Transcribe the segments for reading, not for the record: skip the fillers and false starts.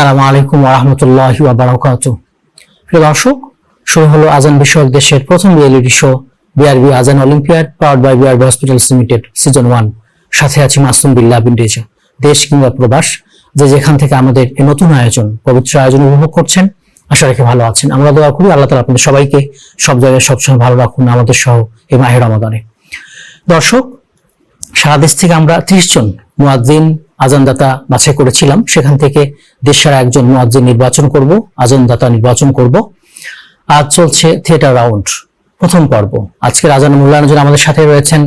আসসালামু আলাইকুম ওয়া রাহমাতুল্লাহি ওয়া বারাকাতুহু। প্রিয় দর্শক, শুরু হলো আজান বিষয়ক দেশের প্রথম রিয়েলিটি শো বিআরবি আজান olympiad powered by BRB hospitals limited season 1। সাথে আছি মাসুম বিল্লাহ বিন রেজা। দেশ কিংবা প্রবাস, যে যেখান থেকে আমাদের এই নতুন আয়োজন, পবিত্র আয়োজন উপভোগ করছেন, আশা রাখি ভালো আছেন। আমরা দোয়া করি আল্লাহ তাআলা আপনাদের সবাইকে সব জায়গায় সবসময় ভালো রাখুন, আমাদের সহ এই মাহে রমাদানে। দর্শক, সারা দেশ থেকে আমরা 30 জন মুয়াজ্জিন আজানদাতা বাছাই করেছিলাম। সেখান থেকে দেশের একজন মুয়াজ্জিন নির্বাচন করব, আজানদাতা নির্বাচন করব। আজ চলছে থিয়েটার রাউন্ড প্রথম পর্ব। আজকের আজান মূল্যায়নের জন্য আমাদের সাথে রয়েছেন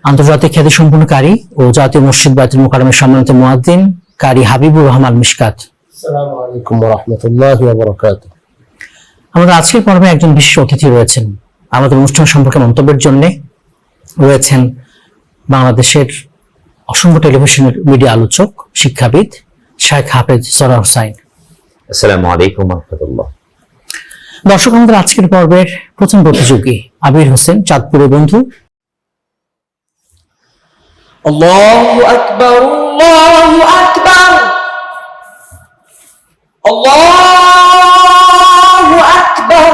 আন্তর্জাতিক খ্যাতিসম্পন্ন কারি ও জাতীয় মসজিদ বাইতুল মুকাররমের সম্মানিত মুয়াজ্জিন কারি হাবিবুর রহমান মিশকাত। আসসালামু আলাইকুম ওয়া রাহমাতুল্লাহি ওয়া বারাকাতুহু। আমাদের আজকের পর্বে একজন বিশেষ অতিথি রয়েছেন। আমাদের অনুষ্ঠান সম্পর্কে মন্তব্যের জন্য রয়েছেন বাংলাদেশের অসংখ্য টেলিভিশনের মিডিয়া আলোচক, শিক্ষাবিদ শেখ হাফেজ সরার হোসাইন। আসসালামু আলাইকুম ওয়া রাহমাতুল্লাহ। দর্শক, আমাদের আজকের পর্বের প্রথম প্রতিযোগী আবির হোসেন, চাঁদপুরের বন্ধু। আল্লাহু আকবার, আল্লাহু আকবার, আল্লাহু আকবার,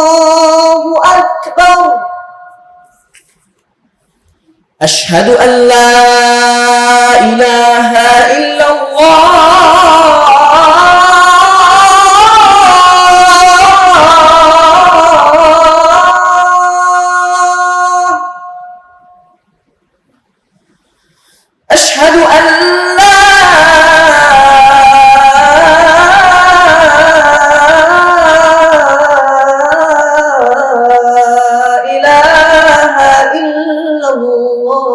আল্লাহু আকবার। আশহাদু আল লা ইলাহা ইল্লাল্লাহ أشهد أن لا إله إلا الله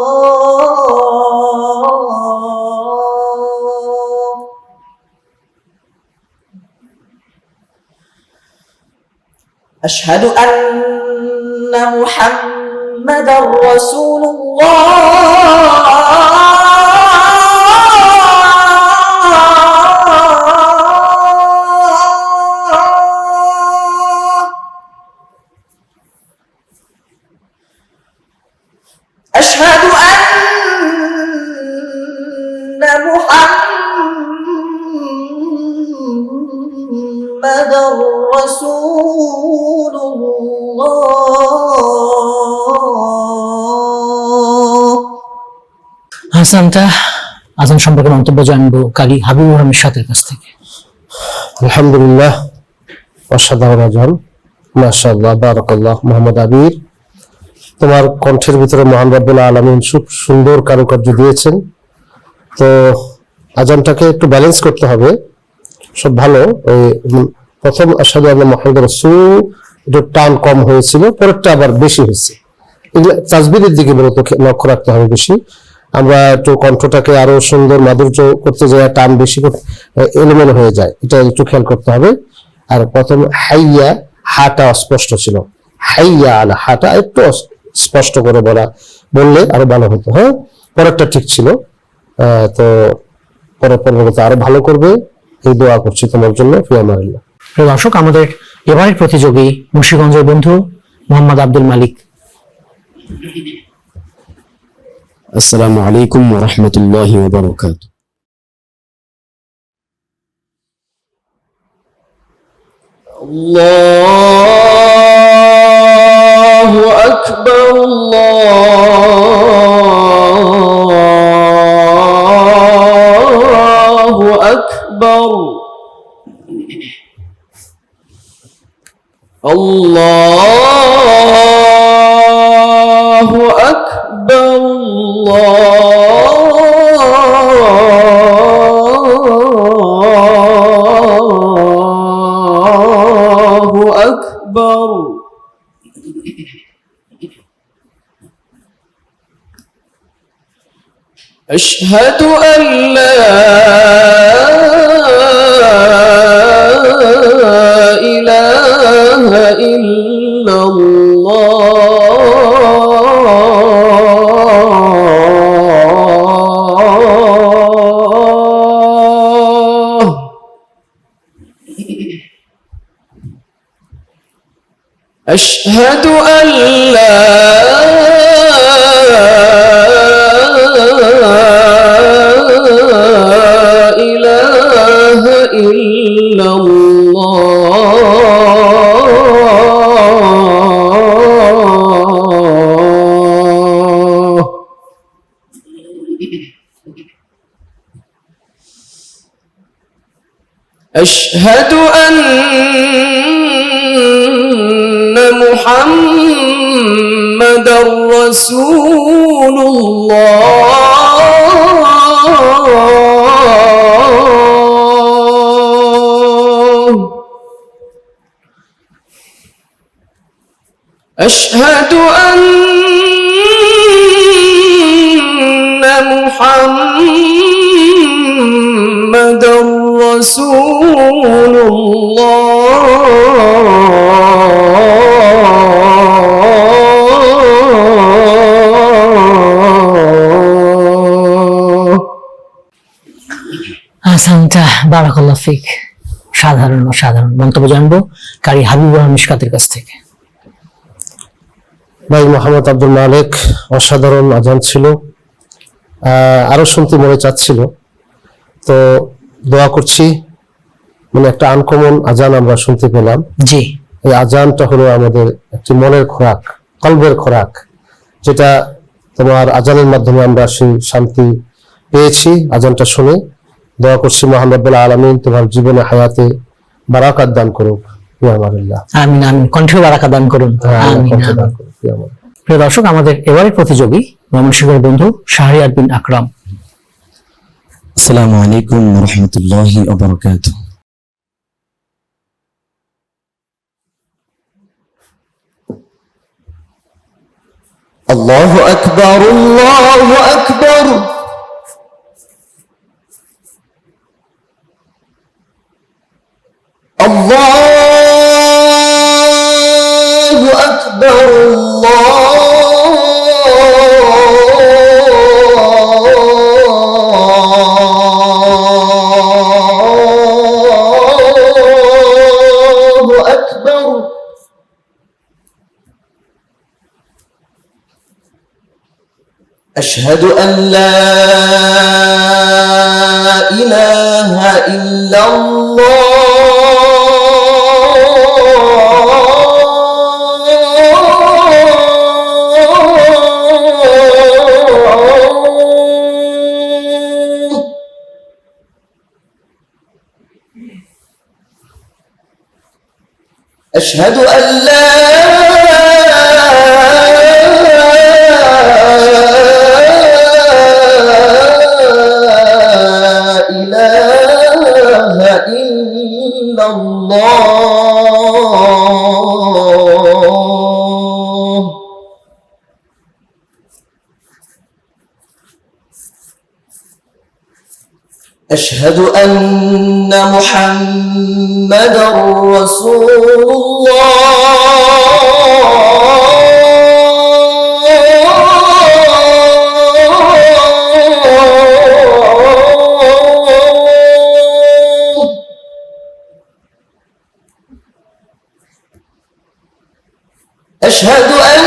أشهد أن محمدا رسول الله أشهد أن محمدا رسول الله হাসানটা আজান সম্পর্কে মন্তব্য জানবো কারি হাবিবুর রহমানের সাথে কাছ থেকে। আলহামদুলিল্লাহ, অসাধারণ আজান, মাশাআল্লাহ, বারাকাল্লাহ। মোহাম্মদ আবির, তোমার কণ্ঠের ভিতরে মহান রব্বুল আলামিন খুব সুন্দর কারুকার্য দিয়েছেন। তো আজানটাকে একটু ব্যালেন্স করতে হবে, সব ভালো। ওই প্রথম আশহাদু আন্না মুহাম্মাদুর রাসূল, একটু টান কম হয়েছিল, পরেরটা আবার বেশি হয়েছে। এগুলো তাসবিরের দিকে মূলত লক্ষ্য রাখতে হবে বেশি। আমরা একটু কণ্ঠটাকে আরো সুন্দর মাধুর্য করতে যাই, টান বেশি এলোমেলো হয়ে যায়, এটা একটু খেয়াল করতে হবে। আর প্রথম হাইয়া, হাটা অস্পষ্ট ছিল, হাইয়া আলা, হাটা একটু স্পষ্ট করে বললে আরো ভালো হতো। হ্যাঁ, পরেরটা ঠিক ছিল। তো পরের পর্বতে আরো ভালো করবে, এই দোয়া করছি তোমার জন্য। ফিয়ামানিল্লাহ। প্রিয় দর্শক, আমাদের এবারের প্রতিযোগী মুন্সিগঞ্জের বন্ধু মোহাম্মদ আব্দুল মালিক। আসসালামু আলাইকুম ওয়া রাহমাতুল্লাহি ওয়া বারাকাতুহু। আল্লাহু আকবার, আল্লাহু আকবার, আল্লাহু আকবার, আল্লাহু আকবার। أشهد أن لا إله إلا الله أشهد أن لا إله إلا الله. أشهد أن محمدًا رسول الله. أشهد أن محمدًا رسول الله. আহসানতা, বারাকাল্লাহ ফিক। সাধারণ মন্তব্য জানবো কারি হাবিবুর রহমান মিশকাতের কাছ থেকে। ভাই মোহাম্মদ আব্দুল মালিক, অসাধারণ আজান ছিল, আরো শুনতে মনে চাচ্ছিল, তো দোয়া করছি। মানে একটা আনকমন আজান আমরা শুনতে পেলাম। জি, এই আজানটা হলো আমাদের একটি মনের খোরাক, কলবের খোরাক, যেটা তোমার আজানের মাধ্যমে আমরা সেই শান্তি পেয়েছি। আজানটা শুনে দোয়া করছি মহান রব্বুল আলামিন তোমার জীবনে হায়াতে বারাকাত দান করুক। ইয়ামাল্লাহ, আমিন আমিন। কণ্ঠে বারাকা দান করুন। আমিন আমিন। প্রিয় দর্শক, আমাদের এবারের প্রতিযোগী ময়মনসিংহের বন্ধু শাহরিয়ার বিন আকরাম। আসসালামু আলাইকুম ওয়া রাহমাতুল্লাহি ওয়া বারাকাতুহু। আল্লাহু আকবার, আল্লাহু আকবার। আল্লাহু আকবার, আল্লাহু আকবার। أشهد أن لا إله إلا الله. أشهد أن لا إله إلا الله. أشهد أن محمدًا رسول الله. أشهد أن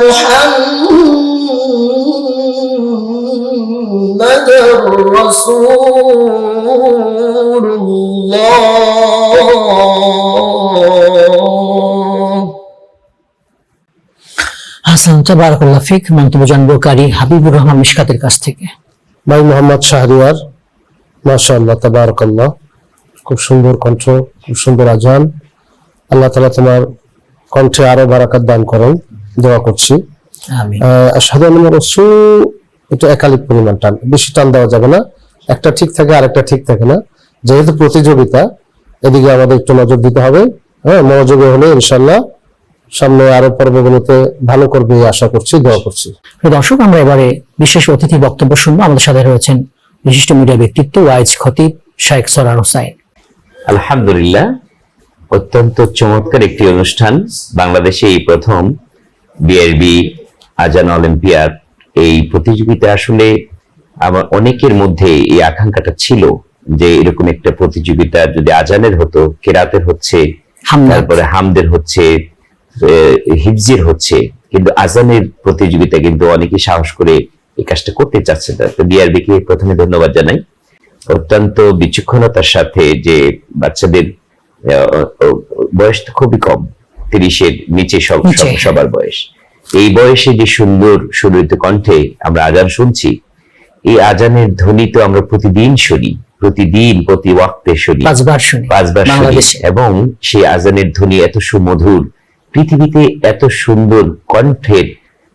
محمدًا رسول الله. আহসানতা, বারাকাল্লাহ ফিক। মন্তব্য জানবো কারি হাবিবুর রহমান মিশকাতের কাছ থেকে। ভাই মোহাম্মদ শাহরিয়ার, মাশাআল্লাহ, তাবারাকাল্লাহ, খুব সুন্দর কণ্ঠ, খুব সুন্দর আজান। আল্লাহ তাআলা তোমার কণ্ঠে আরো বারাকাত দান করেন, দোয়া করছি। আমিন। আশহাদু আন্না রাসূল, এটা একালিক পরিমাণ টান, বেশি টান দেওয়া যাবে না। একটা ঠিক থাকে আরেকটা ঠিক থাকে না, যেহেতু প্রতিযোগিতা, এদিকে আমাদের একটু নজর দিতে হবে। হ্যাঁ, মনোযোগী হলে ইনশাআল্লাহ সামনে আরো পর্বগুলোতে ভালো করবে আশা করছি, দোয়া করছি। প্রিয় দর্শক, আমরা এবারে বিশেষ অতিথি বক্তব্য শুনবো। আমাদের সাথে রয়েছেন বিশিষ্ট মিডিয়া ব্যক্তিত্ব ওয়াইজ খতিব শেখ সরার হোসাইন। আলহামদুলিল্লাহ, অত্যন্ত চমৎকার একটি অনুষ্ঠান। বাংলাদেশে এই প্রথম বিআরবি আজান অলিম্পিয়াড এই প্রতিযোগিতা। আসলে আমার অনেকের মধ্যে এই আকাঙ্ক্ষাটা ছিল যে এরকম একটা প্রতিযোগিতা যদি আজানের হতো, কেরাতের হচ্ছে, হামদ। তারপরে হামদের হচ্ছে, হিফজের হচ্ছে, কিন্তু আজানের প্রতিযোগিতা কিন্তু অনেকেই সাহস করে এই কাজটা করতে চাচ্ছে না। তো বিআরবি কে প্রথমে ধন্যবাদ জানাই, অত্যন্ত বিচক্ষণতার সাথে যে বাচ্চাদের বয়স তো খুবই কম, 30-এর নিচে সবার বয়স, এই বয়সে যে সুন্দর সুরিত কণ্ঠে আমরা আজান শুনছি, এই আজানের ধ্বনি তো আমরা প্রতিদিন শুনি, প্রতিদিন প্রতি ওয়াক্তে শুনি, 5 বার শুনি 5 বার শুনি, বাংলাদেশে। এবং সেই আজানের ধ্বনি এত সুমধুর, পৃথিবীতে এত সুন্দর কণ্ঠের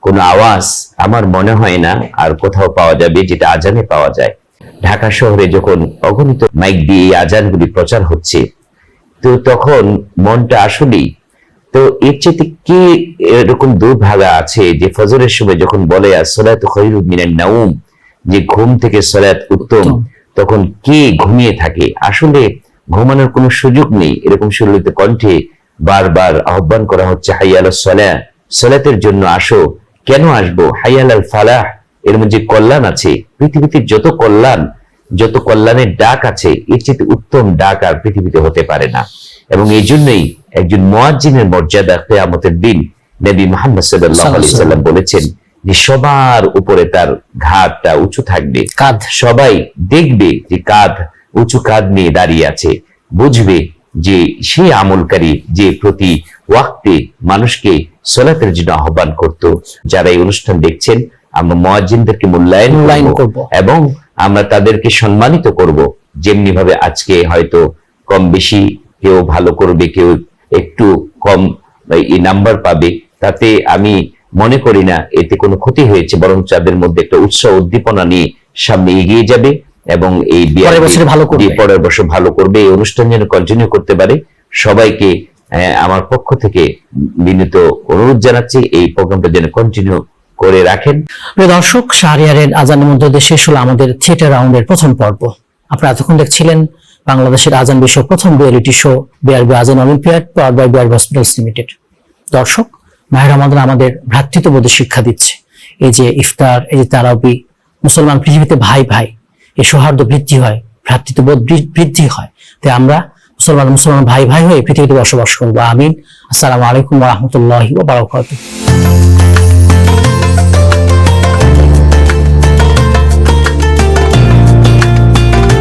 কোন আওয়াজ আমার মনে হয় না আর কোথাও পাওয়া যাবে যেটা আজানে পাওয়া যায়। ঢাকা শহরে যখন অগণিত মাইক দিয়ে এই আজানগুলি প্রচার হচ্ছে, তো তখন মনটা আসলেই, তো এর চেয়ে কি এরকম দুর্ভাগা আছে যে ফজরের সময় যখন বলে আসসালাতু খায়রুম মিনান নাউম, যে ঘুম থেকে সালাত উত্তম, তখন কে ঘুমিয়ে থাকে? আসলে ঘুমানোর কোনো সুযোগ নেই। এরকম সুললিত কণ্ঠে বারবার আহ্বান করা হচ্ছে, হাইয়া আলাস সালাহ, সালাতের জন্য আসো। কেন আসবো? হাইয়া আলাল ফালাহ, এর মধ্যে কল্যাণ আছে। পৃথিবীতে যত কল্যাণের ডাক আছে, এর চেয়ে উত্তম ডাক আর পৃথিবীতে হতে পারে না। এবং এই জন্যই একজন মুয়াজ্জিনের মর্যাদা কিয়ামতের দিন নবী মুহাম্মদ সাল্লাল্লাহু আলাইহি সাল্লাম বলেছেন যে সবার উপরে তার ঘাড়টা উঁচু থাকবে, কাঁধ। সবাই দেখবে যে উঁচু কাঁধ নিয়ে দাঁড়িয়ে আছে, বুঝবে যে সেই আমলকারী যে প্রতি ওয়াক্তে মানুষকে সালাতের জন্য আহ্বান করত। যারা এই অনুষ্ঠান দেখছেন, আমরা মুয়াজ্জিনদেরকে মূল্যায়ন করব এবং আমরা তাদেরকে সম্মানিত করব। যেমনি ভাবে আজকে হয়তো কম বেশি কেউ ভালো করবে, কেউ একটু কম এই নাম্বার পাবে, তাতে আমি মনে করি না এতে কোনো ক্ষতি হয়েছে, বরং তাদের মধ্যে একটা উৎসাহ উদ্দীপনা নিয়ে সামনে এগিয়ে যাবে এবং এই পরের বছর ভালো করবে। এই অনুষ্ঠান যেন কন্টিনিউ করতে পারে। সবাইকে আমার পক্ষ থেকে বিনীত অনুরোধ জানাচ্ছি, এই প্রোগ্রামটা যেন কন্টিনিউ করে রাখেন। প্রিয় দর্শক, শাহরিয়ারের আজানের মধ্যে দিয়ে শেষ হলো আমাদের থিয়েটার রাউন্ডের প্রথম পর্ব। আপনারা এতক্ষণ দেখছিলেন বাংলাদেশের আজান বিষয়ক প্রথম রিয়েলিটি শো বিআরবি আজান olympiad, powered by BRB hospitals limited. দর্শক, মাহে রমাদান আমাদের ভ্রাতৃত্ববোধের শিক্ষা দিচ্ছে। এই যে ইফতার, এই যে তারাবি, মুসলমান পৃথিবীতে ভাই ভাই, এই সৌহার্দ্য বৃদ্ধি হয়, ভ্রাতৃত্ববোধ বৃদ্ধি হয়। তাই আমরা মুসলমান ভাই ভাই হয়ে পৃথিবীতে বসবাস করবো। আমিন। আসসালামু আলাইকুম ওয়া রাহমাতুল্লাহি ওয়া বারাকাতুহু।